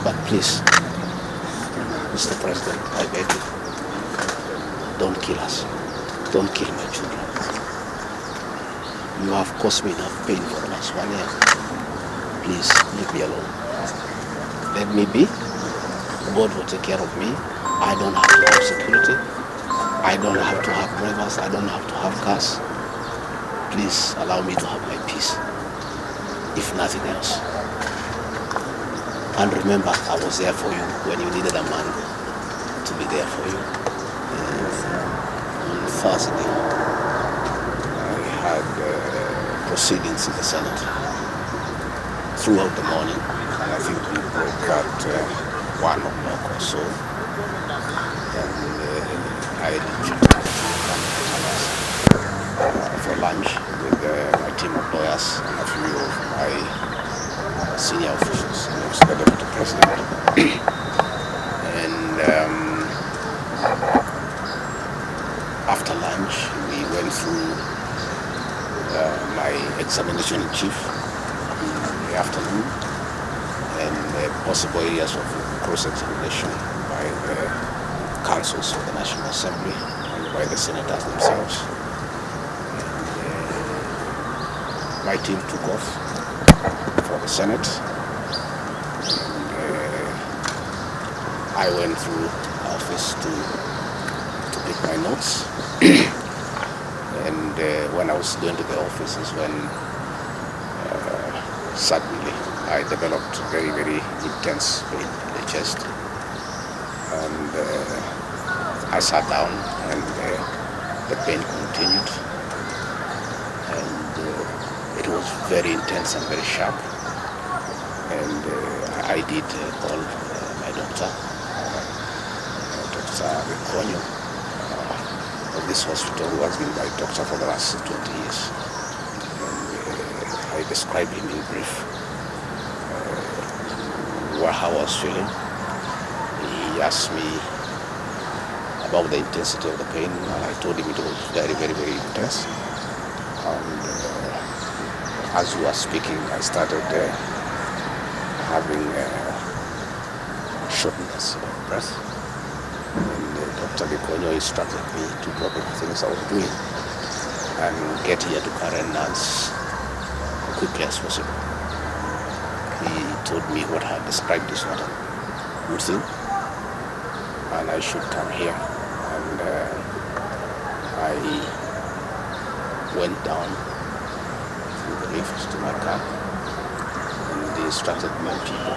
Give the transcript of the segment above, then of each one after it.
But please, Mr. President, I beg you, don't kill us. Don't kill my children. You have caused me enough pain for the last 1 year. Please, leave me alone. Let me be. God will take care of me. I don't have to have security. I don't have to have drivers. I don't have to have cars. Please allow me to have my peace, if nothing else. And remember, I was there for you when you needed a man to be there for you. On Thursday, I had proceedings in the Senate throughout the morning, and I think we broke at 1 o'clock or so. And I literally for lunch with my team of lawyers and a few of my senior officials, the Deputy President. And after lunch, we went through my examination in chief in the afternoon and possible areas of cross-examination by the councils of the National Assembly and by the senators themselves. My team took off for the Senate, and I went through office to pick my notes. And when I was going to the office is when suddenly I developed very, very intense pain in the chest. And I sat down, and the pain continued. It was very intense and very sharp, and I did call my doctor, Dr. Rigathi, of this hospital, who has been my doctor for the last 20 years. And I described him in brief how I was feeling. He asked me about the intensity of the pain, and I told him it was very, very, very intense. And as we were speaking, I started having shortness of breath. And Dr. Gachagua instructed me to drop everything I was doing and get here to Karen as quickly as possible. He told me what I had described is not a good thing, and I should come here. And I went down to my car, and they instructed my people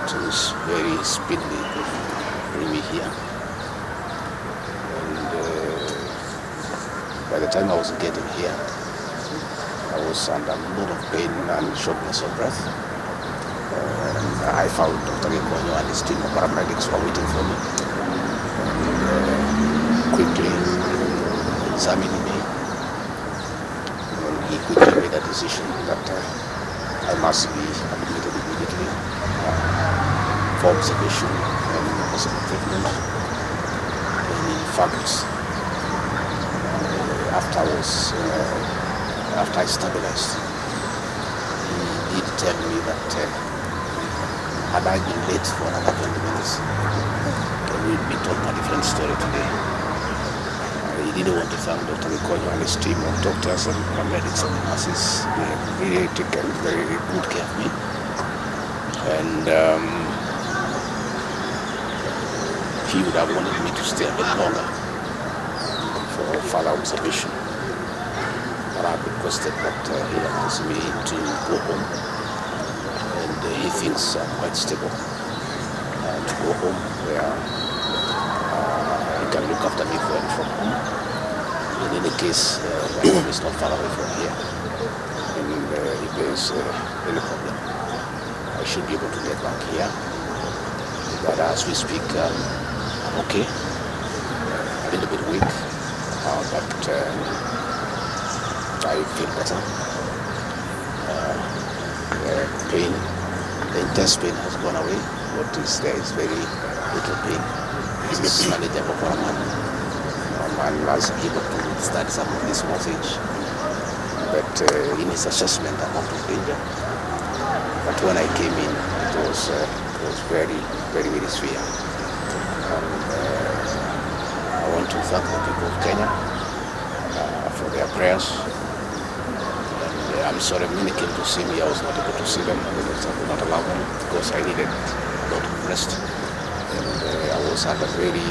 to very speedily bring me here. And by the time I was getting here, I was under a lot of pain and shortness of breath. And I found Dr. Gachagua and his team of paramedics were waiting for me, and quickly examining me. He quickly made a decision that I must be admitted immediately for observation and possible treatment. And in fact, after I stabilized, he did tell me that had I been late for another 20 minutes, we'd be told a different story today. He didn't want to thank Dr. Gachagua and his team of doctors and paramedics and nurses. They have really taken very good care of me. And he would have wanted me to stay a bit longer for further observation. But I requested that he allows me to go home. And he thinks I'm quite stable. To go home where he can look after me when from home. In any case, my home is not far away from here. And if there is any problem, I should be able to get back here. But as we speak, I'm okay. A little bit weak, but I feel better. The pain, the intense pain has gone away. What is there is very little pain. This is manageable for a man. A man was able to start some of this message, but in his assessment, I'm out of danger. But when I came in, it was was very, very, very severe. And I want to thank the people of Kenya for their prayers. And I'm sorry many came to see me. I was not able to see them. I could not allow them because I needed a lot of rest. And I was under very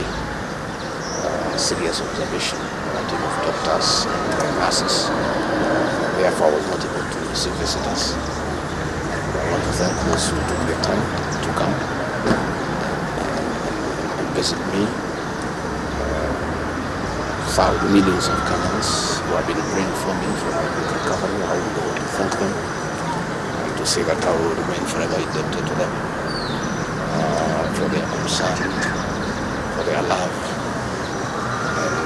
serious observation by a team of doctors and nurses. Therefore, I was not able to see visitors. I want to thank those who took the time to come and visit me. Millions of Kenyans who have been praying for me for my good recovery. I would want to thank them and to say that I will remain forever indebted to them for their concern, for their love,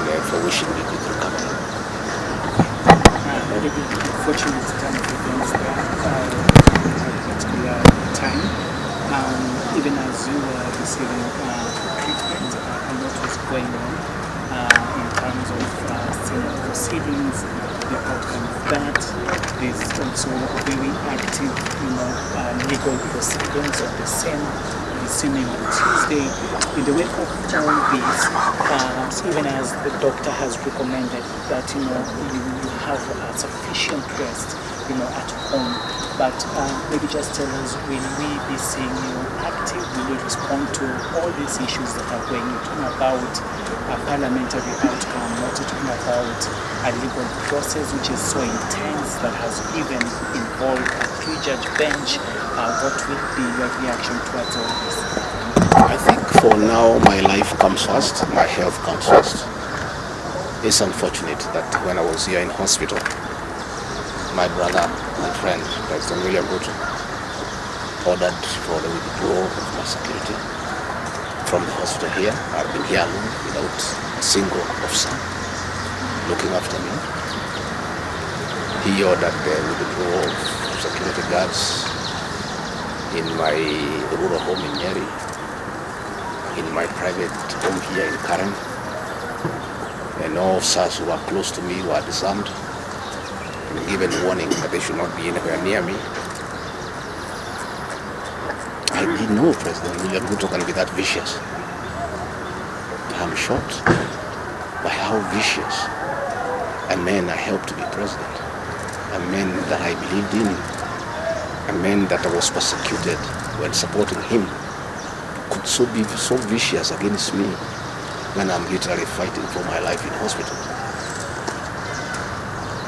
and for wishing me good recovery. Very unfortunate turn of events there at that particular time. Even as you were receiving treatment, what was going on in terms of Senate proceedings, the outcome of that. There's also very active, legal proceedings of the same resuming on Tuesday. In the wake of all this, even as the doctor has recommended that you have sufficient rest, at home. But maybe just tell us, will we be seeing you active? Will you respond to all these issues that are going on? Talking about a parliamentary outcome, not talking about a legal process which is so intense that has even involved a three-judge bench. What will be your reaction towards all this? I think for now my life comes first, my health comes first. It's unfortunate that when I was here in hospital, my brother, my friend, President William Ruto, ordered for the withdrawal of my security from the hospital here. I've been here alone without a single officer looking after me. He ordered the withdrawal of security guards in my rural home in Nyeri, in my private home here in Karen, and all officers who were close to me were disarmed and given warning that they should not be anywhere near me. I didn't know President William Ruto can be that vicious. I'm shocked by how vicious a man I helped to be president, a man that I believed in, a man that I was persecuted when supporting him, could be so vicious against me when I'm literally fighting for my life in hospital.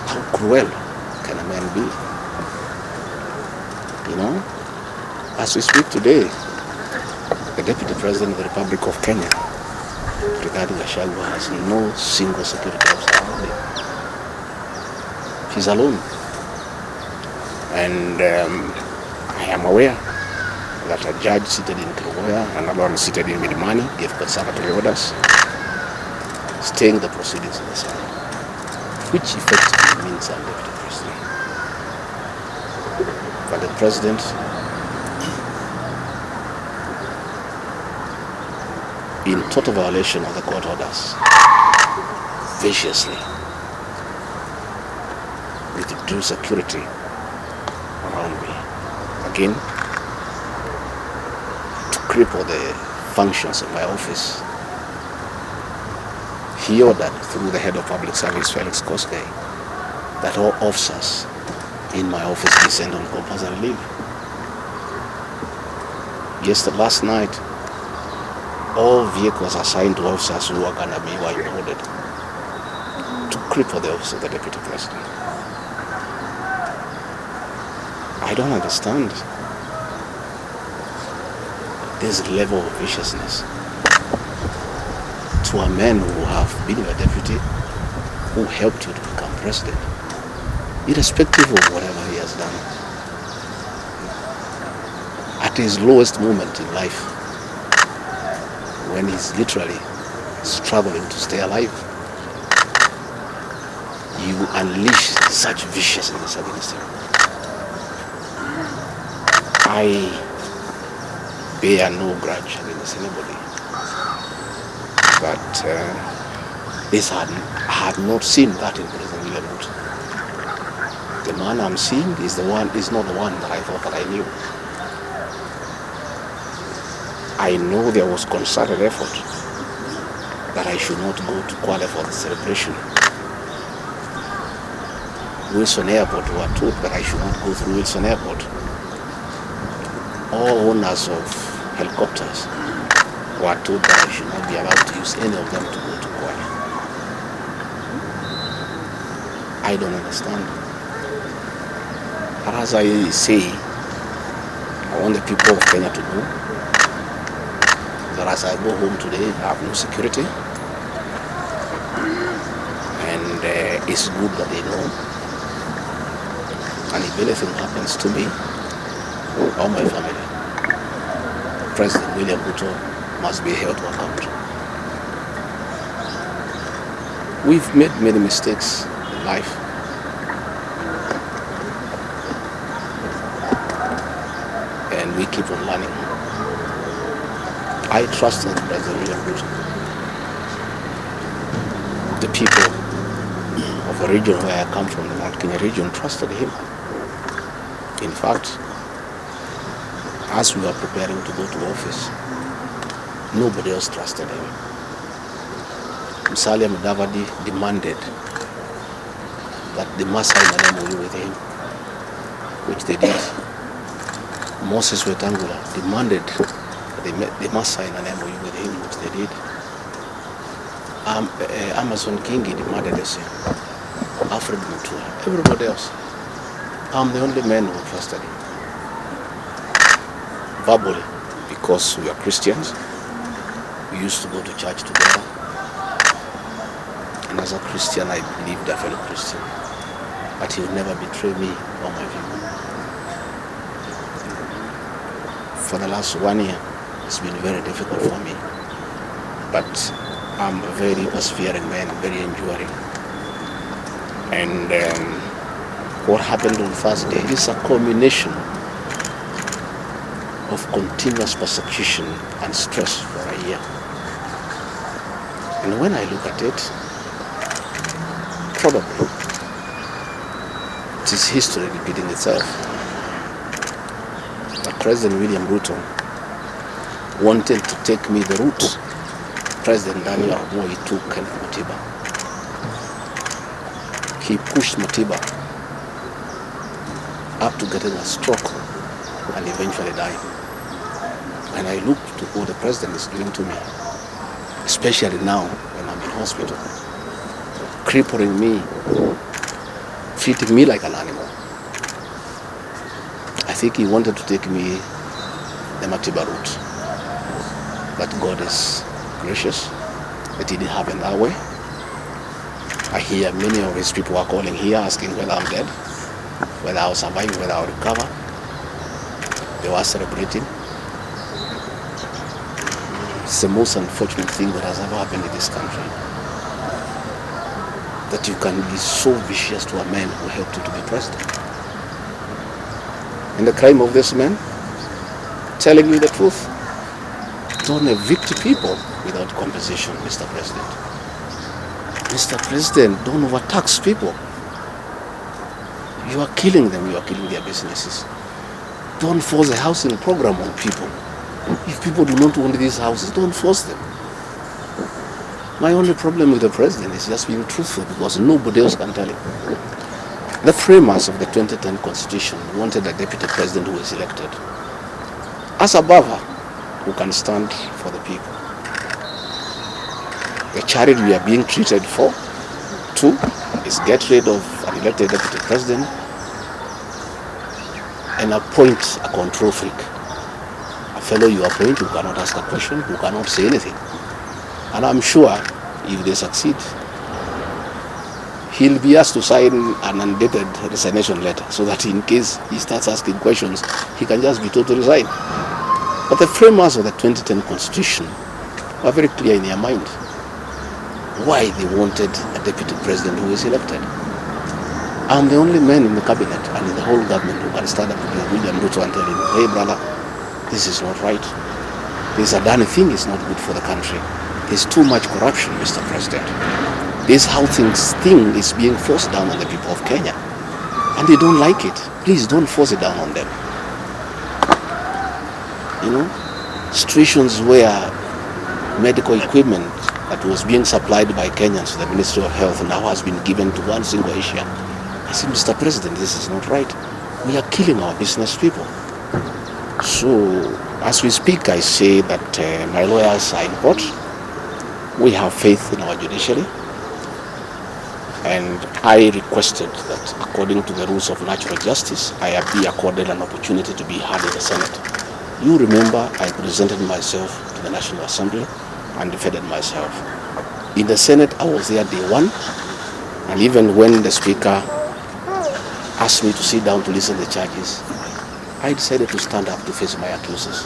How cruel can a man be? As we speak today, the Deputy President of the Republic of Kenya, Rigathi Gachagua, has no single security officer around him. He's alone. And I am aware that a judge seated in Kirugoya and another one seated in Milimani gave conservatory orders staying the proceedings in the Senate, which effectively means I'm Deputy President. But the President in total violation of the court orders, viciously withdrew security around me. Again, to cripple the functions of my office, he ordered through the head of public service, Felix Koskei, that all officers in my office be sent on compulsory leave. Last night, all vehicles assigned to officers who work under me were impounded to cripple the office of the Deputy President. I don't understand this level of viciousness to a man who have been your deputy, who helped you to become president, irrespective of whatever he has done. At his lowest moment in life, when he's literally struggling to stay alive, you unleash such viciousness against him. I bear no grudge against anybody, but I had not seen that in President William Ruto. The man I'm seeing is not the one that I thought that I knew. I know there was concerted effort that I should not go to Kwale for the celebration. Wilson Airport were told that I should not go through Wilson Airport. All owners of helicopters were told that I should not be allowed to use any of them to go to Kwale. I don't understand. But as I say, I want the people of Kenya to know that as I go home today, I have no security. And it's good that they know. And if anything happens to me or my family, President William Ruto must be held to account. We've made many mistakes in life. And we keep on learning. I trusted President William Ruto. The people of the region where I come from, the Mount Kenya region, trusted him. In fact, as we were preparing to go to office, nobody else trusted him. Musalia Mudavadi demanded that the must sign an MOU with him, which they did. Moses Wetangula demanded that they must sign an MOU with him, which they did. Amazon Kingi demanded the same. Alfred Mutua, everybody else. I'm the only man who trusted him. Verbally, because we are Christians, we used to go to church together. And as a Christian, I believed a fellow Christian. But he would never betray me or my people. For the last 1 year, it's been very difficult for me. But I'm a very persevering man, very enduring. And what happened on Thursday is a culmination of continuous persecution and stress for a year. And when I look at it, probably it is history repeating itself. That President William Ruto wanted to take me the route President Daniel Moi took Ken Matiba. He pushed Matiba up to getting a stroke and eventually dying. And I look to what the president is doing to me, especially now when I'm in hospital, crippling me, treating me like an animal. I think he wanted to take me the Matiba route. But God is gracious that it didn't happen that way. I hear many of his people are calling here asking whether I'm dead, whether I'll survive, whether I'll recover. They were celebrating. It's the most unfortunate thing that has ever happened in this country. That you can be so vicious to a man who helped you to be president. And the crime of this man, telling you the truth, don't evict people without compensation, Mr. President. Mr. President, don't overtax people. You are killing them, you are killing their businesses. Don't force a housing program on people. If people do not want these houses, don't force them. My only problem with the president is just being truthful because nobody else can tell him. The framers of the 2010 Constitution wanted a deputy president who is elected as a buffer who can stand for the people. The charity we are being treated for, two, is get rid of an elected deputy president and appoint a control freak. A fellow you appoint who cannot ask a question, who cannot say anything. And I'm sure if they succeed, he'll be asked to sign an undated resignation letter so that in case he starts asking questions, he can just be told to resign. But the framers of the 2010 Constitution were very clear in their mind why they wanted a deputy president who is elected. I'm the only man in the cabinet and in the whole government who can stand up to William Ruto and tell him, hey brother, this is not right. This Adani thing is not good for the country. There's too much corruption, Mr. President. This how thing is being forced down on the people of Kenya. And they don't like it. Please don't force it down on them. You know? situations where medical equipment that was being supplied by Kenyans to the Ministry of Health now has been given to one single Asian. I said, Mr. President, this is not right. We are killing our business people. So, as we speak, I say that my lawyers are in court. We have faith in our judiciary. And I requested that, according to the rules of natural justice, I be accorded an opportunity to be heard in the Senate. You remember, I presented myself to the National Assembly and defended myself. In the Senate, I was there day one, and even when the Speaker asked me to sit down to listen to the charges, I decided to stand up to face my accusers.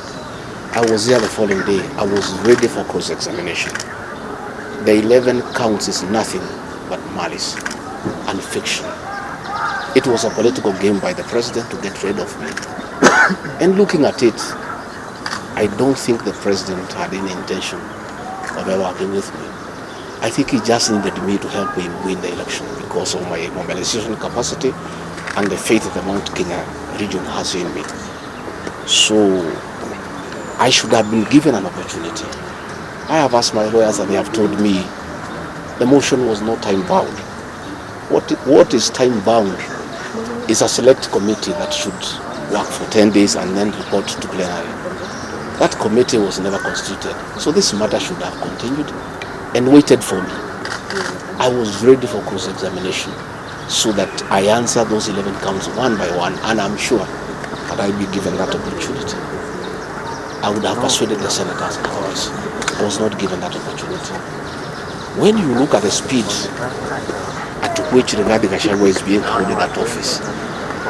I was there the following day. I was ready for cross-examination. The 11 counts is nothing but malice and fiction. It was a political game by the president to get rid of me. And looking at it, I don't think the president had any intention of ever working with me. I think he just needed me to help him win the election because of my mobilization capacity and the faith that the Mount Kenya region has in me. So I should have been given an opportunity. I have asked my lawyers and they have told me the motion was not time-bound. What is time-bound is a select committee that should work for 10 days and then report to plenary. That committee was never constituted. So this matter should have continued and waited for me. I was ready for cross-examination so that I answer those 11 counts one by one, and I'm sure that I'll be given that opportunity. I would have persuaded the senators otherwise. I was not given that opportunity. When you look at the speed at which Rigathi Gachagua is being held in that office,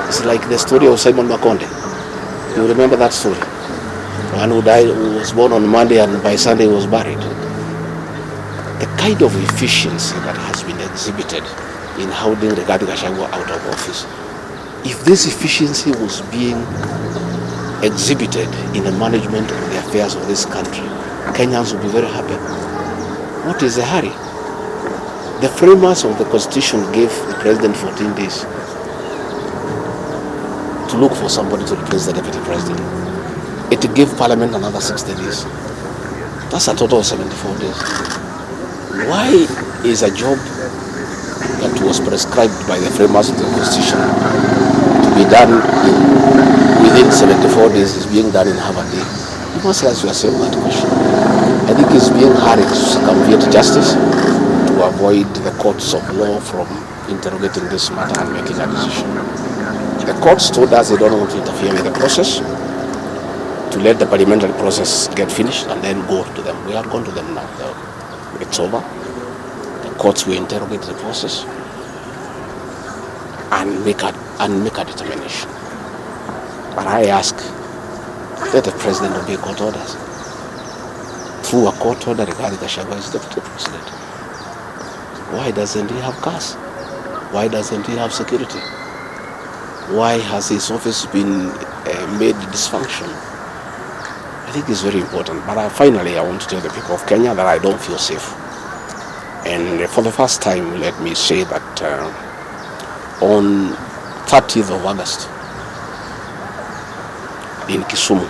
it's like the story of Simon Makonde. You remember that story? One who died, who was born on Monday and by Sunday was buried. The kind of efficiency that has been exhibited in holding Rigathi Gachagua out of office, if this efficiency was being exhibited in the management of the affairs of this country, Kenyans would be very happy. What is the hurry? The framers of the Constitution gave the president 14 days to look for somebody to replace the deputy president. It gave Parliament another 60 days. That's a total of 74 days. Why is a job that was prescribed by the framers of the Constitution to be done within 74 days is being done in half a day? You must ask yourself that question. I think it's being hurried to circumvent justice to avoid the courts of law from interrogating this matter and making a decision. The courts told us they don't want to interfere with the process, to let the parliamentary process get finished and then go to them. We have gone to them now. It's over. The courts will interrogate the process and make a determination. But I ask, let the president obey court orders. Through a court order, Rigathi Gachagua is deputy president. Why doesn't he have cars? Why doesn't he have security? Why has his office been made dysfunction? I think it's very important. But finally, I want to tell the people of Kenya that I don't feel safe. And for the first time, let me say that on 30th of August in Kisumu,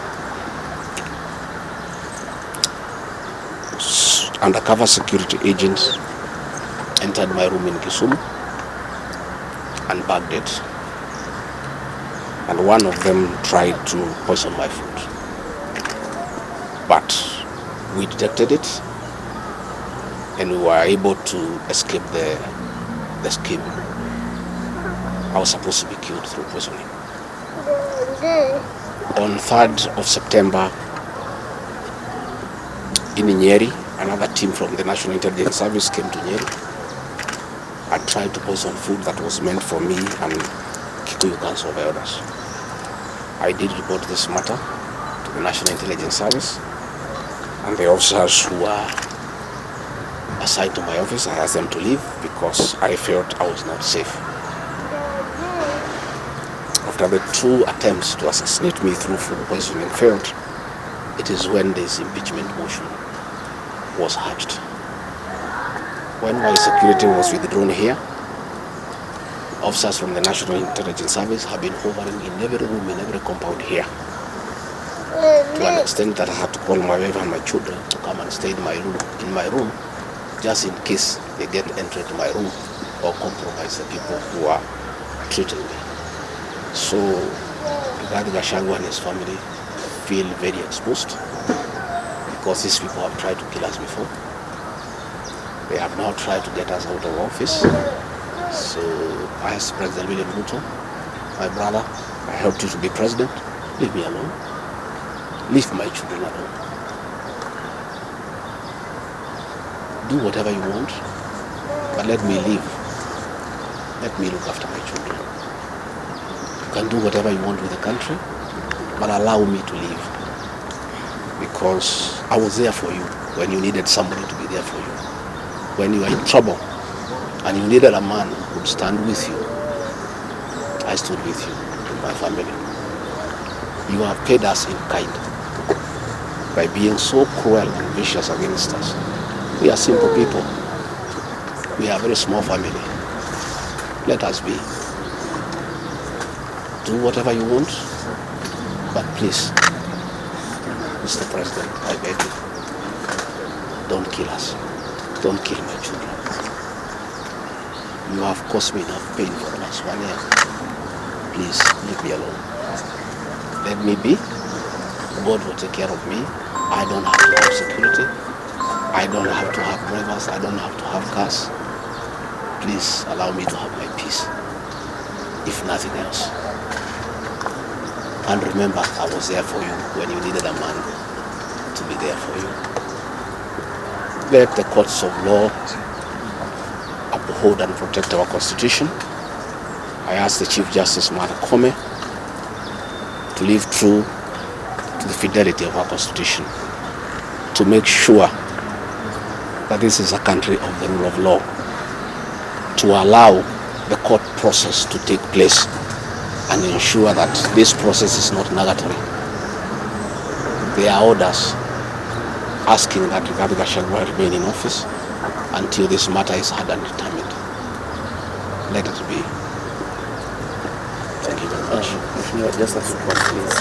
undercover security agents entered my room in Kisumu and bagged it. And one of them tried to poison my food. But we detected it and we were able to escape the scheme. I was supposed to be killed through poisoning. On 3rd of September in Nyeri, another team from the National Intelligence Service came to Nyeri and tried to poison food that was meant for me and Kikuyu Council of Elders. I did report this matter to the National Intelligence Service, and the officers who were assigned to my office, I asked them to leave because I felt I was not safe. After the 2 attempts to assassinate me through food poisoning failed, it is when this impeachment motion was hatched. When my security was withdrawn here, officers from the National Intelligence Service have been hovering in every room, in every compound here. to an extent that I had to call my wife and my children to come and stay in my room, just in case they get entered to my room or compromise the people who are treating me. So Rigathi Gachagua and his family feel very exposed because these people have tried to kill us before. They have now tried to get us out of office. So I asked President William Ruto, my brother, I helped you to be president. Leave me alone. Leave my children alone. Do whatever you want, but let me live. Let me look after my children. You can do whatever you want with the country, but allow me to live. Because I was there for you when you needed somebody to be there for you. When you were in trouble and you needed a man who would stand with you, I stood with you, with my family. You have paid us in kind by being so cruel and vicious against us. We are simple people. We are a very small family. Let us be. Do whatever you want, but please, Mr. President, I beg you, don't kill us. Don't kill my children. You have caused me enough pain for the last 1 year. Please, leave me alone. Let me be. God will take care of me. I don't have to have security. I don't have to have drivers. I don't have to have cars. Please allow me to have my peace, if nothing else. And remember, I was there for you when you needed a man to be there for you. Let the courts of law uphold and protect our Constitution. I ask the Chief Justice Martha Koome to live true to the fidelity of our Constitution, to make sure that this is a country of the rule of law, to allow the court process to take place and ensure that this process is not nugatory. There are orders asking that Rigathi Gachagua remain in office until this matter is heard and determined. Let it be. Thank you very much. Just a support, please.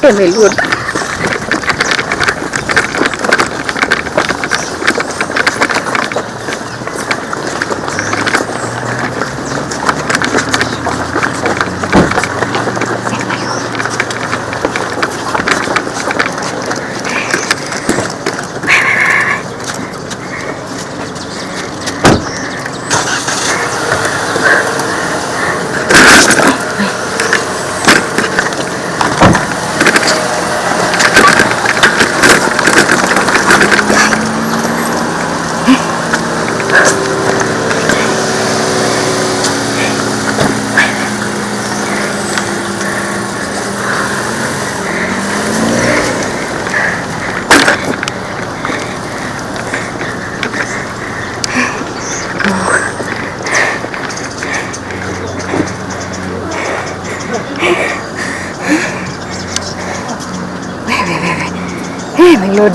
My Lord. Hey, my Lord.